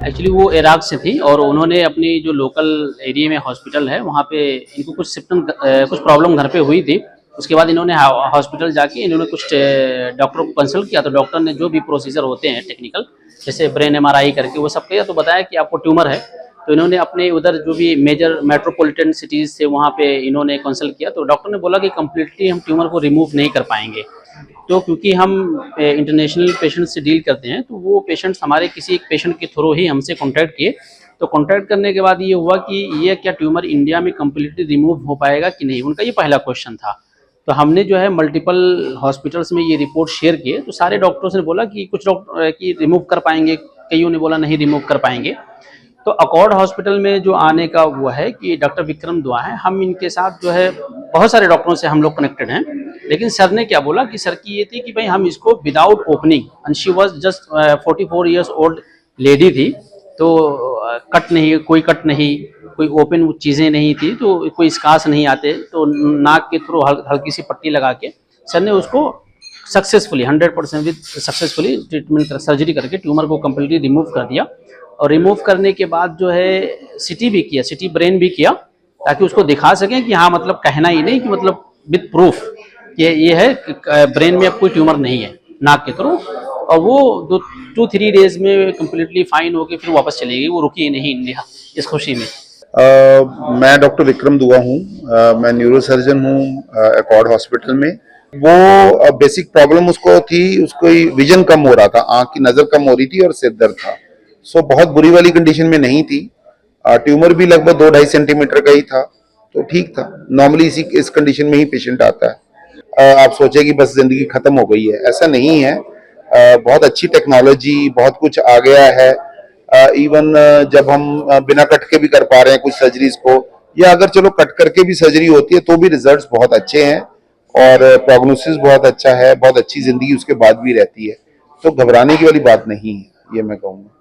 Actually वो Iraq से थी और उन्होंने अपनी जो लोकल एरिया में हॉस्पिटल है वहाँ पे इनको कुछ सिम्टम कुछ प्रॉब्लम घर पे हुई थी। उसके बाद इन्होंने हॉस्पिटल जाके इन्होंने कुछ डॉक्टर को कंसल्ट किया, तो डॉक्टर ने जो भी प्रोसीजर होते हैं टेक्निकल, जैसे ब्रेन एमआरआई करके वो सब किया, तो बताया कि आपको ट्यूमर है। तो इन्होंने अपने उधर जो भी मेजर मेट्रोपॉलिटन सिटीज़ से वहाँ पे इन्होंने कंसल्ट किया, तो डॉक्टर ने बोला कि कम्प्लीटली हम ट्यूमर को रिमूव नहीं कर पाएंगे। तो क्योंकि हम इंटरनेशनल पेशेंट से डील करते हैं, तो वो पेशेंट्स हमारे किसी एक पेशेंट के थ्रू ही हमसे कॉन्टैक्ट किए। तो कॉन्टैक्ट करने के बाद ये हुआ कि ये क्या ट्यूमर इंडिया में कम्प्लीटली रिमूव हो पाएगा कि नहीं, उनका ये पहला क्वेश्चन था। तो हमने जो है मल्टीपल हॉस्पिटल्स में ये रिपोर्ट शेयर किए, तो सारे डॉक्टर्स ने बोला कि कुछ डॉक्टर कि रिमूव कर पाएंगे, कईयों ने बोला नहीं रिमूव कर पाएंगे। तो अकॉर्ड हॉस्पिटल में जो आने का वो है कि डॉक्टर विक्रम दुआ है, हम इनके साथ जो है बहुत सारे डॉक्टरों से हम लोग कनेक्टेड हैं। लेकिन सर ने क्या बोला कि सर की ये थी कि भाई हम इसको without opening, and she was just 44 years old lady थी, तो कट नहीं, कोई कट नहीं, कोई ओपन चीज़ें नहीं थी, तो कोई स्कार्स नहीं आते, तो नाक के थ्रू हल्की सी पट्टी लगा के सर ने उसको successfully 100% with successfully treatment surgery करके ट्यूमर को कम्प्लीटली रिमूव कर दिया। और रिमूव करने के बाद जो है सिटी भी किया, सिटी ब्रेन भी किया, ताकि उसको दिखा सकें कि हाँ मतलब कहना ही नहीं कि मतलब विद प्रूफ कि ये है ब्रेन में अब कोई ट्यूमर नहीं है नाक के थ्रू। और वो 2-3 डेज में कम्प्लीटली फाइन होके फिर वापस चली गई, वो रुकी ही नहीं इंडिया इस खुशी में। मैं डॉक्टर विक्रम दुआ हूँ। मैं न्यूरो सर्जन हूँ अकॉर्ड हॉस्पिटल में। वो बेसिक प्रॉब्लम उसको थी, उसको विजन कम हो रहा था, आंख की नज़र कम हो रही थी और सिर दर्द था। सो बहुत बुरी वाली कंडीशन में नहीं थी। ट्यूमर भी लगभग 2-2.5 सेंटीमीटर का ही था, तो ठीक था। नॉर्मली इस कंडीशन में ही पेशेंट आता है। आप सोचे कि बस जिंदगी खत्म हो गई है, ऐसा नहीं है। बहुत अच्छी टेक्नोलॉजी, बहुत कुछ आ गया है। इवन जब हम बिना कट के भी कर पा रहे हैं कुछ सर्जरीज को, या अगर चलो कट करके भी सर्जरी होती है तो भी रिजल्ट्स बहुत अच्छे हैं और प्रोग्नोसिस बहुत अच्छा है, बहुत अच्छी जिंदगी उसके बाद भी रहती है। तो घबराने की वाली बात नहीं है, ये मैं कहूँगा।